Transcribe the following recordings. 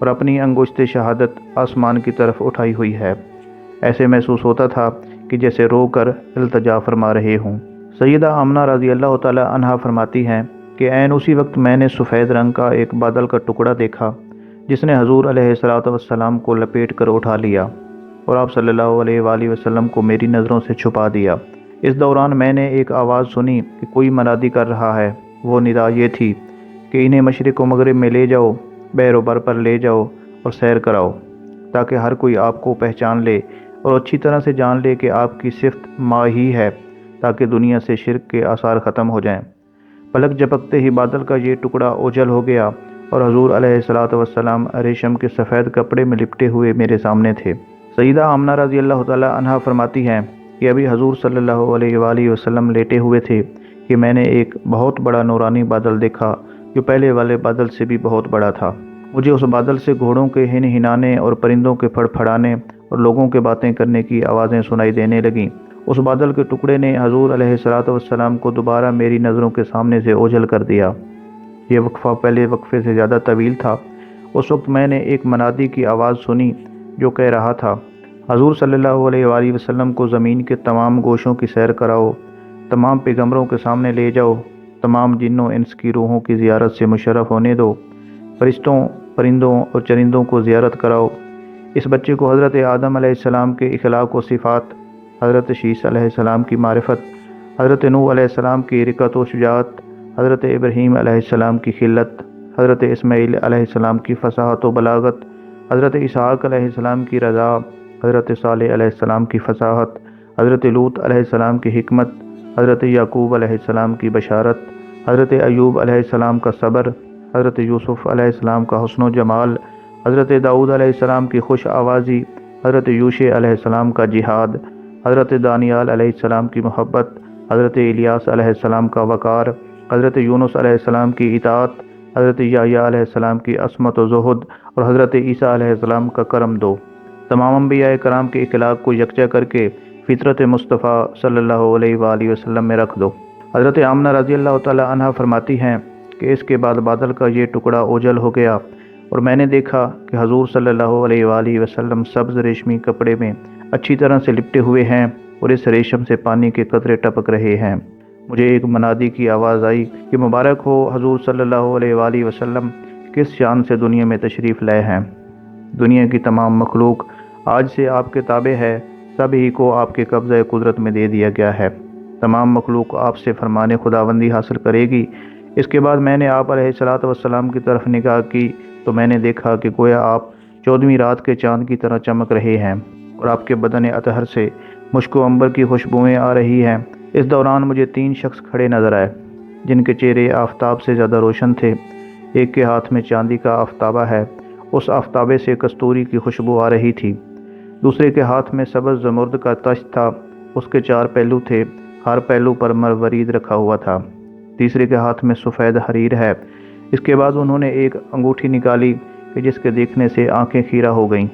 اور اپنی انگشت شہادت آسمان کی طرف اٹھائی ہوئی ہے۔ ایسے محسوس ہوتا تھا کہ جیسے رو کر التجا فرما رہے ہوں۔ سیدہ آمنہ رضی اللہ تعالی عنہا فرماتی ہیں کہ عین اسی وقت میں نے سفید رنگ کا ایک بادل کا ٹکڑا دیکھا جس نے حضور علیہ السلام کو لپیٹ کر اٹھا لیا اور آپ صلی اللہ علیہ وآلہ وسلم کو میری نظروں سے چھپا دیا۔ اس دوران میں نے ایک آواز سنی کہ کوئی منادی کر رہا ہے۔ وہ ندا یہ تھی کہ انہیں مشرق و مغرب میں لے جاؤ، بحر و بر پر لے جاؤ اور سیر کراؤ، تاکہ ہر کوئی آپ کو پہچان لے اور اچھی طرح سے جان لے کہ آپ کی صفت ماں ہی ہے، تاکہ دنیا سے شرک کے آثار ختم ہو جائیں۔ پلک جھپکتے ہی بادل کا یہ ٹکڑا اوجھل ہو گیا اور حضور علیہ السلام ریشم کے سفید کپڑے میں لپٹے ہوئے میرے سامنے تھے۔ سیدہ آمنہ رضی اللہ تعالی عنہا فرماتی ہیں کہ ابھی حضور صلی اللہ علیہ وآلہ وسلم لیٹے ہوئے تھے کہ میں نے ایک بہت بڑا نورانی بادل دیکھا جو پہلے والے بادل سے بھی بہت بڑا تھا۔ مجھے اس بادل سے گھوڑوں کے ہنہنانے اور پرندوں کے پھڑپھڑانے اور لوگوں کے باتیں کرنے کی آوازیں سنائی دینے لگیں۔ اس بادل کے ٹکڑے نے حضور علیہ السلام کو دوبارہ میری نظروں کے سامنے سے اوجھل کر دیا۔ یہ وقفہ پہلے وقفے سے زیادہ طویل تھا۔ اس وقت میں نے ایک منادی کی آواز سنی جو کہہ رہا تھا، حضور صلی اللہ علیہ وآلہ وسلم کو زمین کے تمام گوشوں کی سیر کراؤ، تمام پیغمبروں کے سامنے لے جاؤ، تمام جنوں انس کی روحوں کی زیارت سے مشرف ہونے دو، فرشتوں، پرندوں اور چرندوں کو زیارت کراؤ۔ اس بچے کو حضرت آدم علیہ السلام کے اخلاق و صفات، حضرت شیس علیہ السلام کی معرفت، حضرت نوح علیہ السلام کی رقت و شجاعت، حضرت ابراہیم علیہ السلام کی خلت، حضرت اسماعیل علیہ السلام کی فصاحت و بلاغت، حضرت اسحاق علیہ السلام کی رضا، حضرت صالح علیہ السلام کی فصاحت، حضرت لوط علیہ السلام کی حکمت، حضرت یعقوب علیہ السلام کی بشارت، حضرت ایوب علیہ السلام کا صبر، حضرت یوسف علیہ السلام کا حسن و جمال، حضرت داؤد علیہ السلام کی خوش آوازی، حضرت یوشع علیہ السلام کا جہاد، حضرت دانیال علیہ السلام کی محبت، حضرت الیاس علیہ السلام کا وقار، حضرت یونس علیہ السلام کی اطاعت، حضرت یحییٰ علیہ السلام کی عصمت و زہد اور حضرت عیسیٰ علیہ السلام کا کرم دو۔ تمام انبیاء کرام کے اخلاق کو یکجا کر کے فطرت مصطفیٰ صلی اللہ علیہ وآلہ وسلم میں رکھ دو۔ حضرت آمنہ رضی اللہ تعالی عنہا فرماتی ہیں کہ اس کے بعد بادل کا یہ ٹکڑا اوجھل ہو گیا اور میں نے دیکھا کہ حضور صلی اللہ علیہ وآلہ وسلم سبز ریشمی کپڑے میں اچھی طرح سے لپٹے ہوئے ہیں اور اس ریشم سے پانی کے قطرے ٹپک رہے ہیں۔ مجھے ایک منادی کی آواز آئی کہ مبارک ہو حضور صلی اللہ علیہ وآلہ وسلم، کس شان سے دنیا میں تشریف لائے ہیں۔ دنیا کی تمام مخلوق آج سے آپ کے تابع ہے، سب ہی کو آپ کے قبضہ قدرت میں دے دیا گیا ہے۔ تمام مخلوق آپ سے فرمان خداوندی حاصل کرے گی۔ اس کے بعد میں نے آپ علیہ السلام کی طرف نگاہ کی تو میں نے دیکھا کہ گویا آپ 14ویں رات کے چاند کی طرح چمک رہے ہیں اور آپ کے بدن اطہر سے مشک و عنبر کی خوشبوئیں آ رہی ہیں۔ اس دوران مجھے 3 شخص کھڑے نظر آئے جن کے چہرے آفتاب سے زیادہ روشن تھے۔ ایک کے ہاتھ میں چاندی کا آفتابہ ہے، اس آفتابے سے کستوری کی خوشبو آ رہی تھی۔ دوسرے کے ہاتھ میں سبز زمرد کا تشت تھا، اس کے 4 پہلو تھے، ہر پہلو پر مروارید رکھا ہوا تھا۔ تیسرے کے ہاتھ میں سفید حریر ہے۔ اس کے بعد انہوں نے ایک انگوٹھی نکالی کہ جس کے دیکھنے سے آنکھیں خیرہ ہو گئیں۔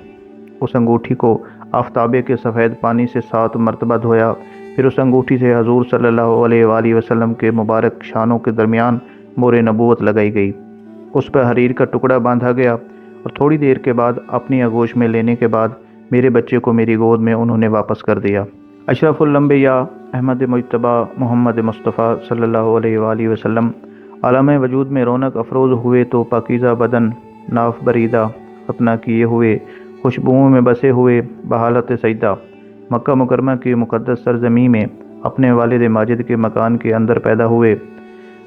اس انگوٹھی کو آفتابے کے سفید پانی سے 7 مرتبہ دھویا، پھر اس انگوٹھی سے حضور صلی اللہ علیہ وآلہ وسلم کے مبارک شانوں کے درمیان مہر نبوت لگائی گئی۔ اس پر حریر کا ٹکڑا باندھا گیا اور تھوڑی دیر کے بعد اپنی آغوش میں لینے کے بعد میرے بچے کو میری گود میں انہوں نے واپس کر دیا۔ اشرف الانبیاء احمد مجتبی محمد مصطفیٰ صلی اللہ علیہ وآلہ وسلم عالم وجود میں رونق افروز ہوئے تو پاکیزہ بدن ناف بریدہ ختنہ کیے ہوئے خوشبوؤں میں بسے ہوئے بحالت سجدہ مکہ مکرمہ کی مقدس سرزمین میں اپنے والد ماجد کے مکان کے اندر پیدا ہوئے۔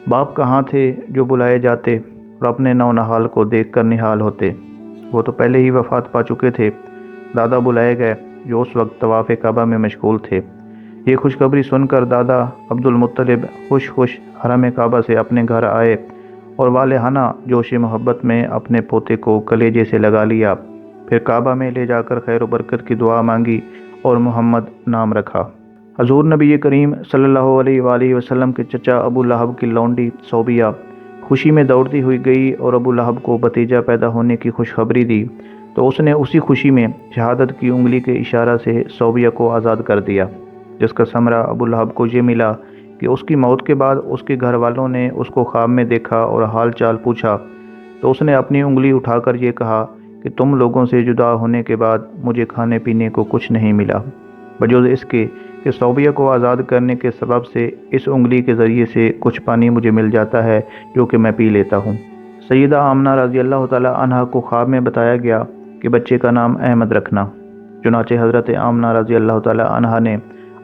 باپ کہاں تھے جو بلائے جاتے اور اپنے نو نہال کو دیکھ کر نہال ہوتے؟ وہ تو پہلے ہی وفات پا چکے تھے۔ دادا بلائے گئے جو اس وقت طواف کعبہ میں مشغول تھے۔ یہ خوشخبری سن کر دادا عبد المطلب خوش حرم کعبہ سے اپنے گھر آئے اور والہانہ جوش محبت میں اپنے پوتے کو کلیجے سے لگا لیا، پھر کعبہ میں لے جا کر خیر و برکت کی دعا مانگی اور محمد نام رکھا۔ حضور نبی کریم صلی اللہ علیہ وآلہ وسلم کے چچا ابو لہب کی لونڈی صوبیہ خوشی میں دوڑتی ہوئی گئی اور ابو لہب کو بھتیجا پیدا ہونے کی خوشخبری دی تو اس نے اسی خوشی میں شہادت کی انگلی کے اشارہ سے صوبیہ کو آزاد کر دیا، جس کا ثمرہ ابو لہب کو یہ ملا کہ اس کی موت کے بعد اس کے گھر والوں نے اس کو خواب میں دیکھا اور حال چال پوچھا تو اس نے اپنی انگلی اٹھا کر یہ کہا کہ تم لوگوں سے جدا ہونے کے بعد مجھے کھانے پینے کو کچھ نہیں ملا بجوز اس کے کہ صوبیہ کو آزاد کرنے کے سبب سے اس انگلی کے ذریعے سے کچھ پانی مجھے مل جاتا ہے جو کہ میں پی لیتا ہوں۔ سیدہ آمنہ رضی اللہ تعالی عنہا کو خواب میں بتایا گیا کہ بچے کا نام احمد رکھنا۔ چنانچہ حضرت آمنہ رضی اللہ تعالی عنہا نے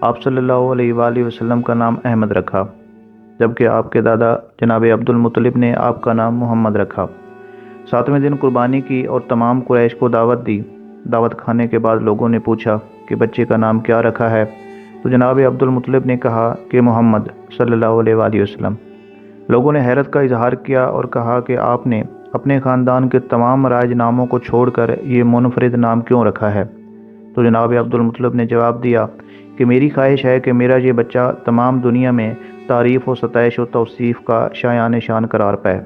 آپ صلی اللہ علیہ وآلہ وسلم کا نام احمد رکھا، جبکہ آپ کے دادا جناب عبد المطلب نے آپ کا نام محمد رکھا۔ 7ویں دن قربانی کی اور تمام قریش کو دعوت دی۔ دعوت کھانے کے بعد لوگوں نے پوچھا کہ بچے کا نام کیا رکھا ہے، تو جناب عبد المطلب نے کہا کہ محمد صلی اللہ علیہ وآلہ وسلم۔ لوگوں نے حیرت کا اظہار کیا اور کہا کہ آپ نے اپنے خاندان کے تمام رائج ناموں کو چھوڑ کر یہ منفرد نام کیوں رکھا ہے؟ تو جناب عبد المطلب نے جواب دیا کہ میری خواہش ہے کہ میرا یہ بچہ تمام دنیا میں تعریف و ستائش و توصیف کا شایان شان قرار پائے۔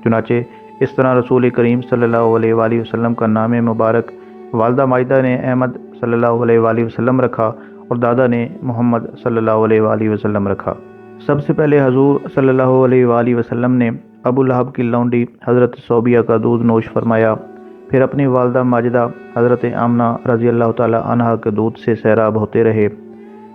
چنانچہ اس طرح رسول کریم صلی اللہ علیہ وآلہ وسلم کا نام مبارک والدہ مائدہ نے احمد صلی اللہ علیہ وآلہ وسلم رکھا اور دادا نے محمد صلی اللہ علیہ وآلہ وسلم رکھا۔ سب سے پہلے حضور صلی اللہ علیہ وآلہ وسلم نے ابو لہب کی لونڈی حضرت صوبیہ کا دودھ نوش فرمایا، پھر اپنی والدہ ماجدہ حضرت آمنہ رضی اللہ تعالی عنہا کے دودھ سے سیراب ہوتے رہے۔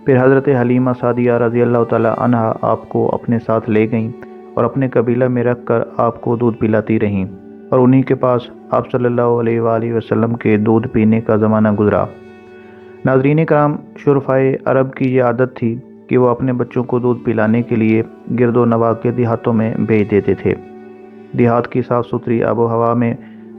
پھر حضرت حلیمہ سعدیہ رضی اللہ تعالی عنہا آپ کو اپنے ساتھ لے گئیں اور اپنے قبیلہ میں رکھ کر آپ کو دودھ پلاتی رہیں، اور انہی کے پاس آپ صلی اللہ علیہ وآلہ وسلم کے دودھ پینے کا زمانہ گزرا۔ ناظرین کرام، شرفائے عرب کی یہ عادت تھی کہ وہ اپنے بچوں کو دودھ پلانے کے لیے گرد و نواح کے دیہاتوں میں بھیج دیتے تھے۔ دیہات کی صاف ستھری آب و ہوا میں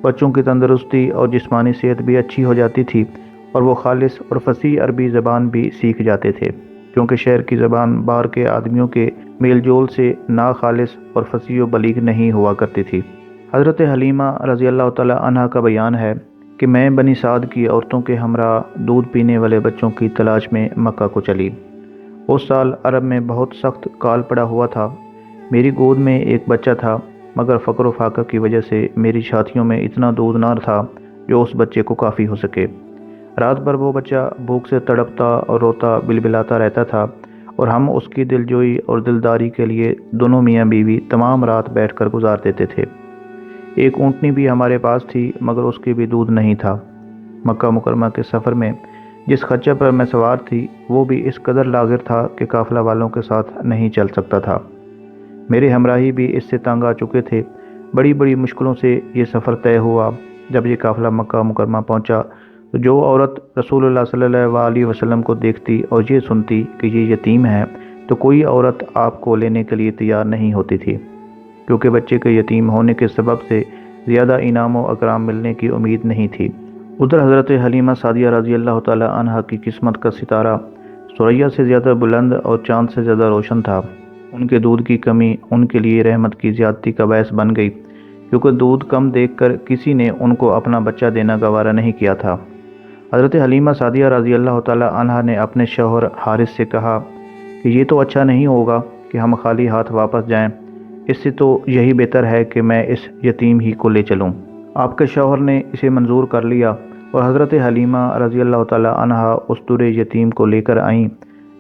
بچوں کی تندرستی اور جسمانی صحت بھی اچھی ہو جاتی تھی، اور وہ خالص اور فصیح عربی زبان بھی سیکھ جاتے تھے، کیونکہ شہر کی زبان باہر کے آدمیوں کے میل جول سے ناخالص اور فصیح و بلیغ نہیں ہوا کرتی تھی۔ حضرت حلیمہ رضی اللہ تعالی عنہا کا بیان ہے کہ میں بنی سعد کی عورتوں کے ہمراہ دودھ پینے والے بچوں کی تلاش میں مکہ کو چلی۔ اس سال عرب میں بہت سخت کال پڑا ہوا تھا۔ میری گود میں ایک بچہ تھا، مگر فقر و فاقہ کی وجہ سے میری چھاتیوں میں اتنا دودھ نہ تھا جو اس بچے کو کافی ہو سکے۔ رات بھر وہ بچہ بھوک سے تڑپتا اور روتا بلبلاتا رہتا تھا، اور ہم اس کی دلجوئی اور دلداری کے لیے دونوں میاں بیوی تمام رات بیٹھ کر گزار دیتے تھے۔ ایک اونٹنی بھی ہمارے پاس تھی، مگر اس کے بھی دودھ نہیں تھا۔ مکہ مکرمہ کے سفر میں جس خچر پر میں سوار تھی وہ بھی اس قدر لاغر تھا کہ قافلہ والوں کے ساتھ نہیں چل سکتا تھا۔ میرے ہمراہی بھی اس سے تنگ آ چکے تھے۔ بڑی بڑی مشکلوں سے یہ سفر طے ہوا۔ جب یہ قافلہ مکہ مکرمہ پہنچا تو جو عورت رسول اللہ صلی اللہ علیہ وسلم کو دیکھتی اور یہ سنتی کہ یہ یتیم ہے تو کوئی عورت آپ کو لینے کے لیے تیار نہیں ہوتی تھی، کیونکہ بچے کے یتیم ہونے کے سبب سے زیادہ انعام و اکرام ملنے کی امید نہیں تھی۔ ادھر حضرت حلیمہ سعدیہ رضی اللہ تعالی عنہا کی قسمت کا ستارہ ثریا سے زیادہ بلند اور چاند سے زیادہ روشن تھا۔ ان کے دودھ کی کمی ان کے لیے رحمت کی زیادتی کا باعث بن گئی، کیونکہ دودھ کم دیکھ کر کسی نے ان کو اپنا بچہ دینا گوارا نہیں کیا تھا۔ حضرت حلیمہ سعدیہ رضی اللہ تعالی عنہا نے اپنے شوہر حارث سے کہا کہ یہ تو اچھا نہیں ہوگا کہ ہم خالی ہاتھ واپس جائیں، اس سے تو یہی بہتر ہے کہ میں اس یتیم ہی کو لے چلوں۔ آپ کے شوہر نے اسے منظور کر لیا، اور حضرت حلیمہ رضی اللہ تعالی عنہا اس در یتیم کو لے کر آئیں،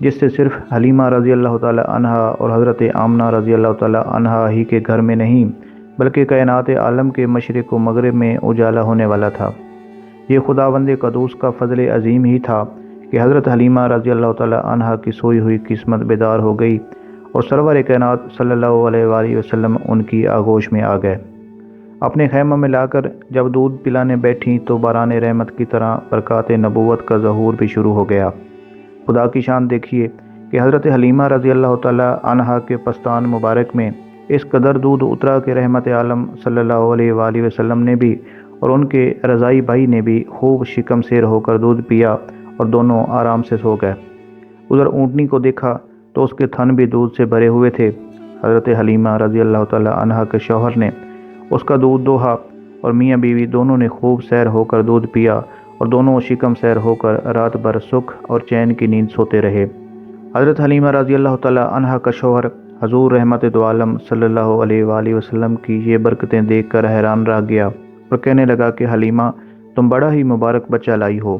جس سے صرف حلیمہ رضی اللہ تعالی عنہا اور حضرت آمنہ رضی اللہ تعالی عنہا ہی کے گھر میں نہیں بلکہ کائنات عالم کے مشرق و مغرب میں اجالا ہونے والا تھا۔ یہ خداوند قدوس کا فضل عظیم ہی تھا کہ حضرت حلیمہ رضی اللہ تعالی عنہا کی سوئی ہوئی قسمت بیدار ہو گئی، اور سرور کائنات صلی اللہ علیہ وآلہ وسلم ان کی آغوش میں آ گئے۔ اپنے خیمہ میں لا کر جب دودھ پلانے بیٹھیں تو باران رحمت کی طرح برکات نبوت کا ظہور بھی شروع ہو گیا۔ خدا کی شان دیکھیے کہ حضرت حلیمہ رضی اللہ تعالی عنہا کے پستان مبارک میں اس قدر دودھ اترا کہ رحمت عالم صلی اللہ علیہ وآلہ وسلم نے بھی اور ان کے رضائی بھائی نے بھی خوب شکم سیر ہو کر دودھ پیا، اور دونوں آرام سے سو گئے۔ ادھر اونٹنی کو دیکھا تو اس کے تھن بھی دودھ سے بھرے ہوئے تھے۔ حضرت حلیمہ رضی اللہ تعالی عنہا کے شوہر نے اس کا دودھ دوہا، اور میاں بیوی دونوں نے خوب سیر ہو کر دودھ پیا، اور دونوں شکم سیر ہو کر رات بھر سکھ اور چین کی نیند سوتے رہے۔ حضرت حلیمہ رضی اللہ تعالی عنہا کا شوہر حضور رحمت دو عالم صلی اللہ علیہ وآلہ وسلم کی یہ برکتیں دیکھ کر حیران رہ گیا، اور کہنے لگا کہ حلیمہ تم بڑا ہی مبارک بچہ لائی ہو۔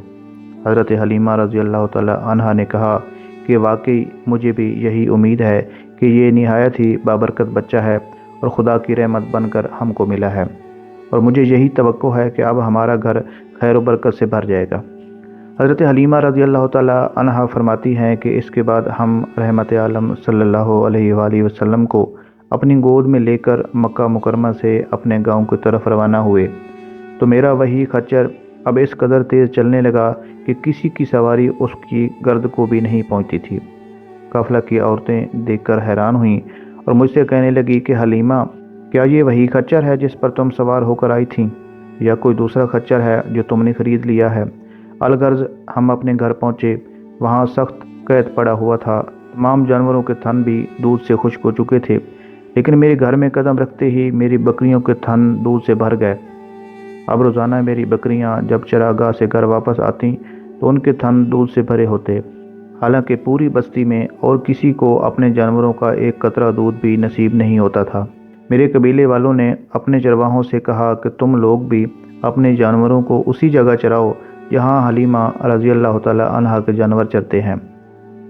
حضرت حلیمہ رضی اللہ تعالی عنہا نے کہا کہ واقعی مجھے بھی یہی امید ہے کہ یہ نہایت ہی بابرکت بچہ ہے اور خدا کی رحمت بن کر ہم کو ملا ہے۔ اور مجھے یہی توقع ہے کہ اب ہمارا گھر خیر و برکت سے بھر جائے گا۔ حضرت حلیمہ رضی اللہ تعالی عنہا فرماتی ہیں کہ اس کے بعد ہم رحمت عالم صلی اللہ علیہ وآلہ وسلم کو اپنی گود میں لے کر مکہ مکرمہ سے اپنے گاؤں کی طرف روانہ ہوئے تو میرا وہی خچر اب اس قدر تیز چلنے لگا کہ کسی کی سواری اس کی گرد کو بھی نہیں پہنچتی تھی۔ قافلہ کی عورتیں دیکھ کر حیران ہوئیں اور مجھ سے کہنے لگی کہ حلیمہ، کیا یہ وہی خچر ہے جس پر تم سوار ہو کر آئی تھیں، یا کوئی دوسرا خچر ہے جو تم نے خرید لیا ہے؟ الغرض ہم اپنے گھر پہنچے، وہاں سخت قید پڑا ہوا تھا، تمام جانوروں کے تھن بھی دودھ سے خشک ہو چکے تھے، لیکن میرے گھر میں قدم رکھتے ہی میری بکریوں کے تھن دودھ سے بھر گئے۔ اب روزانہ میری بکریاں جب چراگاہ سے گھر واپس آتیں تو ان کے تھن دودھ سے بھرے ہوتے، حالانکہ پوری بستی میں اور کسی کو اپنے جانوروں کا ایک قطرہ دودھ بھی نصیب نہیں ہوتا تھا۔ میرے قبیلے والوں نے اپنے چرواہوں سے کہا کہ تم لوگ بھی اپنے جانوروں کو اسی جگہ چراؤ جہاں حلیمہ رضی اللہ تعالی عنہا کے جانور چرتے ہیں۔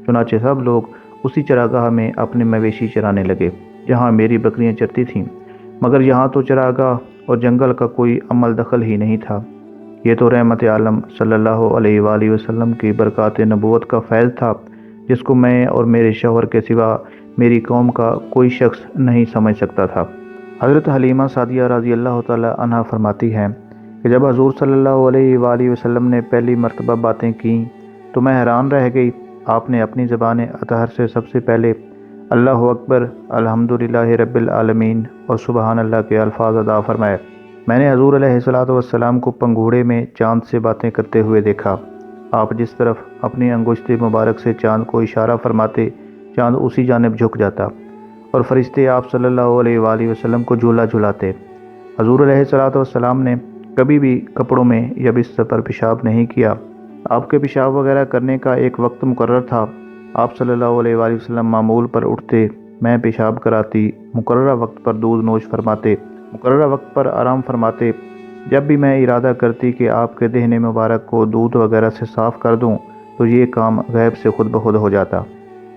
چنانچہ سب لوگ اسی چراگاہ میں اپنے مویشی چرانے لگے جہاں میری بکریاں چرتی تھیں، مگر یہاں تو چراگاہ اور جنگل کا کوئی عمل دخل ہی نہیں تھا۔ یہ تو رحمت عالم صلی اللہ علیہ وآلہ وسلم کی برکات نبوت کا فیض تھا، جس کو میں اور میرے شوہر کے سوا میری قوم کا کوئی شخص نہیں سمجھ سکتا تھا۔ حضرت حلیمہ سعدیہ رضی اللہ تعالی عنہا فرماتی ہیں کہ جب حضور صلی اللہ علیہ وآلہ وسلم نے پہلی مرتبہ باتیں کیں تو میں حیران رہ گئی۔ آپ نے اپنی زبان اطہر سے سب سے پہلے اللہ اکبر، الحمدللہ رب العالمین اور سبحان اللہ کے الفاظ ادا فرمائے۔ میں نے حضور علیہ الصلوۃ والسلام کو پنگھوڑے میں چاند سے باتیں کرتے ہوئے دیکھا۔ آپ جس طرف اپنی انگشت مبارک سے چاند کو اشارہ فرماتے، چاند اسی جانب جھک جاتا اور فرشتے آپ صلی اللہ علیہ وآلہ وسلم کو جھولا جھلاتے۔ حضور علیہ الصلوۃ والسلام نے کبھی بھی کپڑوں میں یا بستر پر پیشاب نہیں کیا۔ آپ کے پیشاب وغیرہ کرنے کا ایک وقت مقرر تھا۔ آپ صلی اللہ علیہ وآلہ وسلم معمول پر اٹھتے، میں پیشاب کراتی، مقررہ وقت پر دودھ نوش فرماتے، مقررہ وقت پر آرام فرماتے۔ جب بھی میں ارادہ کرتی کہ آپ کے دہن مبارک کو دودھ وغیرہ سے صاف کر دوں تو یہ کام غیب سے خود بخود ہو جاتا۔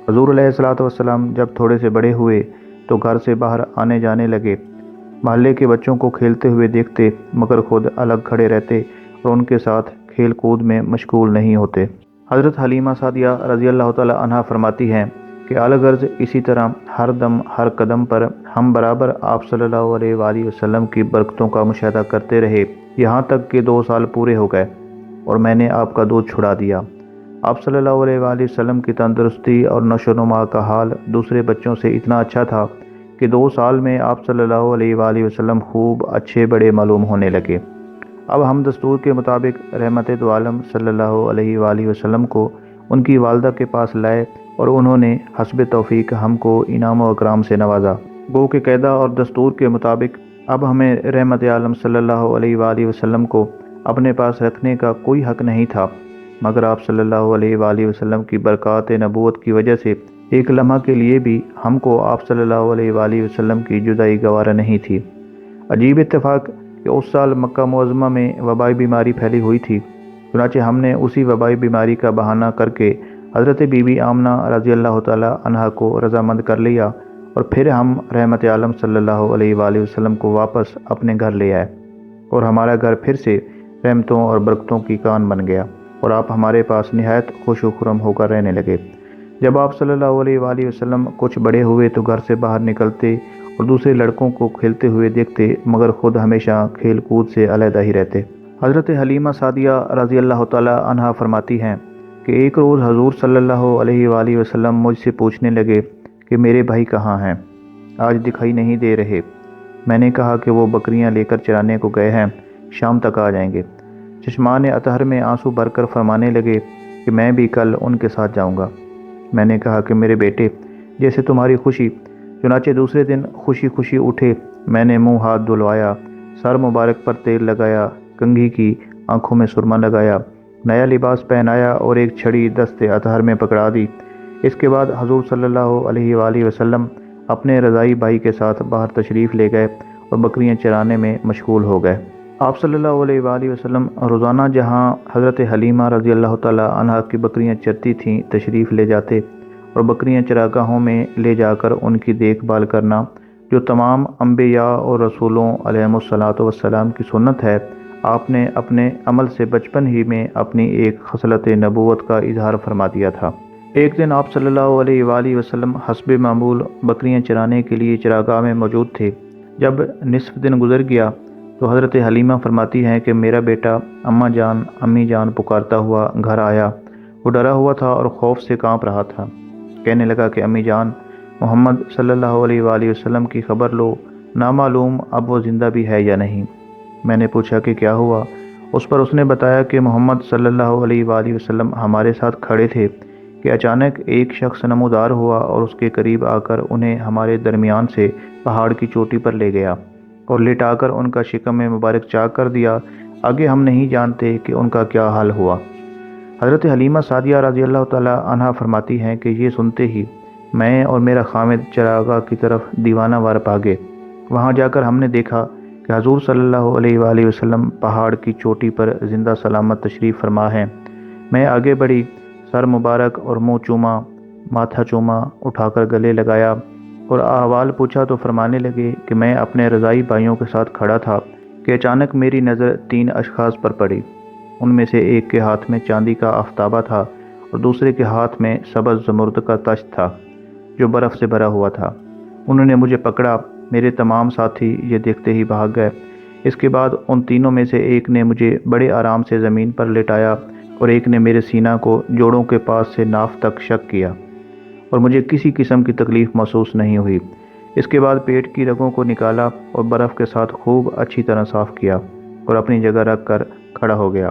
حضور علیہ الصلوۃ والسلام جب تھوڑے سے بڑے ہوئے تو گھر سے باہر آنے جانے لگے۔ محلے کے بچوں کو کھیلتے ہوئے دیکھتے مگر خود الگ کھڑے رہتے اور ان کے ساتھ کھیل کود میں مشغول نہیں ہوتے۔ حضرت حلیمہ سعدیہ رضی اللہ تعالی عنہا فرماتی ہیں کہ الغرض اسی طرح ہر دم ہر قدم پر ہم برابر آپ صلی اللہ علیہ وآلہ وسلم کی برکتوں کا مشاہدہ کرتے رہے، یہاں تک کہ 2 سال پورے ہو گئے اور میں نے آپ کا دودھ چھڑا دیا۔ آپ صلی اللہ علیہ وآلہ وسلم کی تندرستی اور نشو و نما کا حال دوسرے بچوں سے اتنا اچھا تھا کہ 2 سال میں آپ صلی اللہ علیہ وآلہ وسلم خوب اچھے بڑے معلوم ہونے لگے۔ اب ہم دستور کے مطابق رحمت دو عالم صلی اللہ علیہ وآلہ وسلم کو ان کی والدہ کے پاس لائے اور انہوں نے حسب توفیق ہم کو انعام و اکرام سے نوازا۔ گو کہ قاعدہ اور دستور کے مطابق اب ہمیں رحمت عالم صلی اللہ علیہ وآلہ وسلم کو اپنے پاس رکھنے کا کوئی حق نہیں تھا، مگر آپ صلی اللہ علیہ وآلہ وسلم کی برکات نبوت کی وجہ سے ایک لمحہ کے لیے بھی ہم کو آپ صلی اللہ علیہ وآلہ وسلم کی جدائی گوارا نہیں تھی۔ عجیب اتفاق کہ اس سال مکہ معظمہ میں وبائی بیماری پھیلی ہوئی تھی، چنانچہ ہم نے اسی وبائی بیماری کا بہانہ کر کے حضرت بی بی آمنہ رضی اللہ تعالی عنہا کو رضامند کر لیا اور پھر ہم رحمت عالم صلی اللہ علیہ وآلہ وسلم کو واپس اپنے گھر لے آئے اور ہمارا گھر پھر سے رحمتوں اور برکتوں کی کان بن گیا اور آپ ہمارے پاس نہایت خوش و خرم ہو کر رہنے لگے۔ جب آپ صلی اللہ علیہ وآلہ وسلم کچھ بڑے ہوئے تو گھر سے باہر نکلتے اور دوسرے لڑکوں کو کھیلتے ہوئے دیکھتے مگر خود ہمیشہ کھیل کود سے علیحدہ ہی رہتے۔ حضرت حلیمہ سعدیہ رضی اللہ تعالی عنہا فرماتی ہیں کہ ایک روز حضور صلی اللہ علیہ وآلہ وسلم مجھ سے پوچھنے لگے کہ میرے بھائی کہاں ہیں، آج دکھائی نہیں دے رہے۔ میں نے کہا کہ وہ بکریاں لے کر چرانے کو گئے ہیں، شام تک آ جائیں گے۔ چشمان اطہر میں آنسو بھر کر فرمانے لگے کہ میں بھی کل ان کے ساتھ جاؤں گا۔ میں نے کہا کہ میرے بیٹے جیسے تمہاری خوشی۔ چنانچہ دوسرے دن خوشی خوشی اٹھے، میں نے منہ ہاتھ دھلوایا، سر مبارک پر تیل لگایا، کنگھی کی، آنکھوں میں سرما لگایا، نیا لباس پہنایا اور ایک چھڑی دست اطہر میں پکڑا دی۔ اس کے بعد حضور صلی اللہ علیہ وآلہ وسلم اپنے رضائی بھائی کے ساتھ باہر تشریف لے گئے اور بکریاں چرانے میں مشغول ہو گئے۔ آپ صلی اللہ علیہ وآلہ وسلم روزانہ جہاں حضرت حلیمہ رضی اللہ تعالی عنہا کی بکریاں چرتی تھیں تشریف لے جاتے اور بکریاں چراگاہوں میں لے جا کر ان کی دیکھ بھال کرنا، جو تمام انبیاء اور رسولوں علیہم الصلاۃ والسلام کی سنت ہے، آپ نے اپنے عمل سے بچپن ہی میں اپنی ایک خصلت نبوت کا اظہار فرما دیا تھا۔ ایک دن آپ صلی اللہ علیہ وآلہ وسلم حسب معمول بکریاں چرانے کے لیے چراگاہ میں موجود تھے۔ جب نصف دن گزر گیا تو حضرت حلیمہ فرماتی ہیں کہ میرا بیٹا اماں جان امی جان پکارتا ہوا گھر آیا۔ وہ ڈرا ہوا تھا اور خوف سے کانپ رہا تھا۔ کہنے لگا کہ امی جان، محمد صلی اللہ علیہ وآلہ وسلم کی خبر لو، نامعلوم اب وہ زندہ بھی ہے یا نہیں۔ میں نے پوچھا کہ کیا ہوا؟ اس پر اس نے بتایا کہ محمد صلی اللہ علیہ وآلہ وسلم ہمارے ساتھ کھڑے تھے کہ اچانک ایک شخص نمودار ہوا اور اس کے قریب آ کر انہیں ہمارے درمیان سے پہاڑ کی چوٹی پر لے گیا اور لٹا کر ان کا شکم مبارک چاک کر دیا۔ آگے ہم نہیں جانتے کہ ان کا کیا حال ہوا۔ حضرت حلیمہ سعدیہ رضی اللہ تعالی عنہا فرماتی ہیں کہ یہ سنتے ہی میں اور میرا خامد چراگاہ کی طرف دیوانہ وار بھاگے۔ وہاں جا کر ہم نے دیکھا کہ حضور صلی اللہ علیہ وآلہ وسلم پہاڑ کی چوٹی پر زندہ سلامت تشریف فرما ہیں۔ میں آگے بڑھی، سر مبارک اور منہ چوما، ماتھا چوما، اٹھا کر گلے لگایا اور احوال پوچھا تو فرمانے لگے کہ میں اپنے رضائی بھائیوں کے ساتھ کھڑا تھا کہ اچانک میری نظر 3 اشخاص پر پڑی۔ ان میں سے ایک کے ہاتھ میں چاندی کا آفتابہ تھا اور دوسرے کے ہاتھ میں سبز زمرد کا تشت تھا جو برف سے بھرا ہوا تھا۔ انہوں نے مجھے پکڑا۔ میرے تمام ساتھی یہ دیکھتے ہی بھاگ گئے۔ اس کے بعد ان تینوں میں سے ایک نے مجھے بڑے آرام سے زمین پر لٹایا اور ایک نے میرے سینہ کو جوڑوں کے پاس سے ناف تک شق کیا اور مجھے کسی قسم کی تکلیف محسوس نہیں ہوئی۔ اس کے بعد پیٹ کی رگوں کو نکالا اور برف کے ساتھ خوب اچھی طرح صاف کیا اور اپنی جگہ رکھ کر کھڑا ہو گیا۔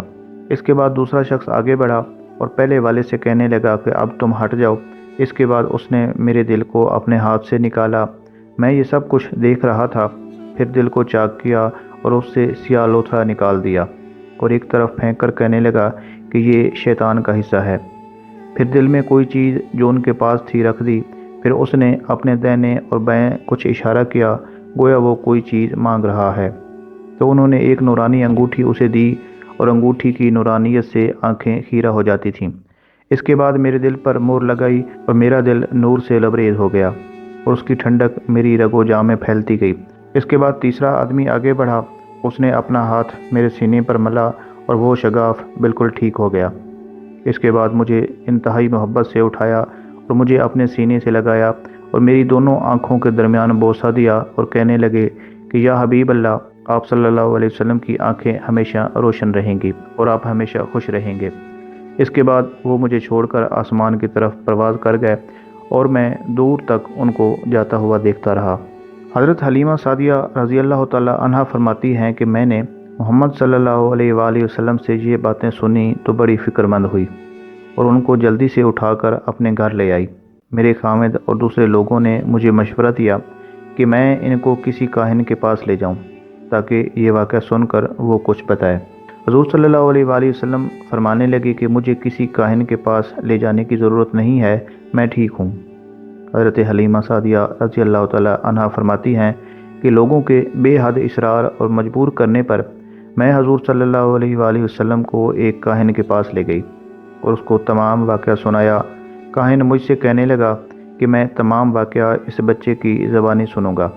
اس کے بعد دوسرا شخص آگے بڑھا اور پہلے والے سے کہنے لگا کہ اب تم ہٹ جاؤ۔ اس کے بعد اس نے میرے دل کو اپنے ہاتھ سے نکالا۔ میں یہ سب کچھ دیکھ رہا تھا، پھر دل کو چاک کیا اور اس سے سیاہ لوتھڑا نکال دیا اور ایک طرف پھینک کر کہنے لگا کہ یہ شیطان کا حصہ ہے۔ پھر دل میں کوئی چیز جو ان کے پاس تھی رکھ دی۔ پھر اس نے اپنے دہنے اور بائیں کچھ اشارہ کیا گویا وہ کوئی چیز مانگ رہا ہے، تو انہوں نے ایک نورانی انگوٹھی اسے دی اور انگوٹھی کی نورانیت سے آنکھیں خیرہ ہو جاتی تھیں۔ اس کے بعد میرے دل پر مہر لگائی اور میرا دل نور سے لبریز ہو گیا اور اس کی ٹھنڈک میری رگ و جاں میں پھیلتی گئی۔ اس کے بعد تیسرا آدمی آگے بڑھا، اس نے اپنا ہاتھ میرے سینے پر ملا اور وہ شگاف بالکل ٹھیک ہو گیا۔ اس کے بعد مجھے انتہائی محبت سے اٹھایا اور مجھے اپنے سینے سے لگایا اور میری دونوں آنکھوں کے درمیان بوسہ دیا اور کہنے لگے کہ یا حبیب اللہ، آپ صلی اللہ علیہ وسلم کی آنکھیں ہمیشہ روشن رہیں گی اور آپ ہمیشہ خوش رہیں گے۔ اس کے بعد وہ مجھے چھوڑ کر آسمان کی طرف پرواز کر گئے اور میں دور تک ان کو جاتا ہوا دیکھتا رہا۔ حضرت حلیمہ سعدیہ رضی اللہ تعالی عنہا فرماتی ہیں کہ میں نے محمد صلی اللہ علیہ وآلہ وسلم سے یہ باتیں سنی تو بڑی فکر مند ہوئی اور ان کو جلدی سے اٹھا کر اپنے گھر لے آئی۔ میرے خامد اور دوسرے لوگوں نے مجھے مشورہ دیا کہ میں ان کو کسی کاہن کے پاس لے جاؤں تاکہ یہ واقعہ سن کر وہ کچھ بتائے۔ حضور صلی اللہ علیہ وآلہ وسلم فرمانے لگے کہ مجھے کسی کاہن کے پاس لے جانے کی ضرورت نہیں ہے، میں ٹھیک ہوں۔ حضرت حلیمہ سعدیہ رضی اللہ تعالی عنہا فرماتی ہیں کہ لوگوں کے بے حد اصرار اور مجبور کرنے پر میں حضور صلی اللہ علیہ وآلہ وسلم کو ایک کاہن کے پاس لے گئی اور اس کو تمام واقعہ سنایا۔ کاہن مجھ سے کہنے لگا کہ میں تمام واقعہ اس بچے کی زبانی سنوں گا۔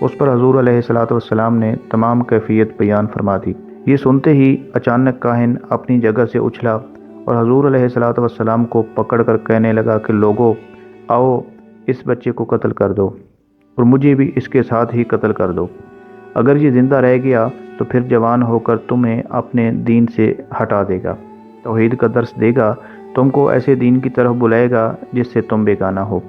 اس پر حضور علیہ الصلاۃ والسلام نے تمام کیفیت بیان فرما دی۔ یہ سنتے ہی اچانک کاہن اپنی جگہ سے اچھلا اور حضور علیہ الصلاۃ والسلام کو پکڑ کر کہنے لگا کہ لوگو، آؤ اس بچے کو قتل کر دو اور مجھے بھی اس کے ساتھ ہی قتل کر دو۔ اگر یہ زندہ رہ گیا تو پھر جوان ہو کر تمہیں اپنے دین سے ہٹا دے گا، توحید کا درس دے گا، تم کو ایسے دین کی طرف بلائے گا جس سے تم بیگانہ ہو۔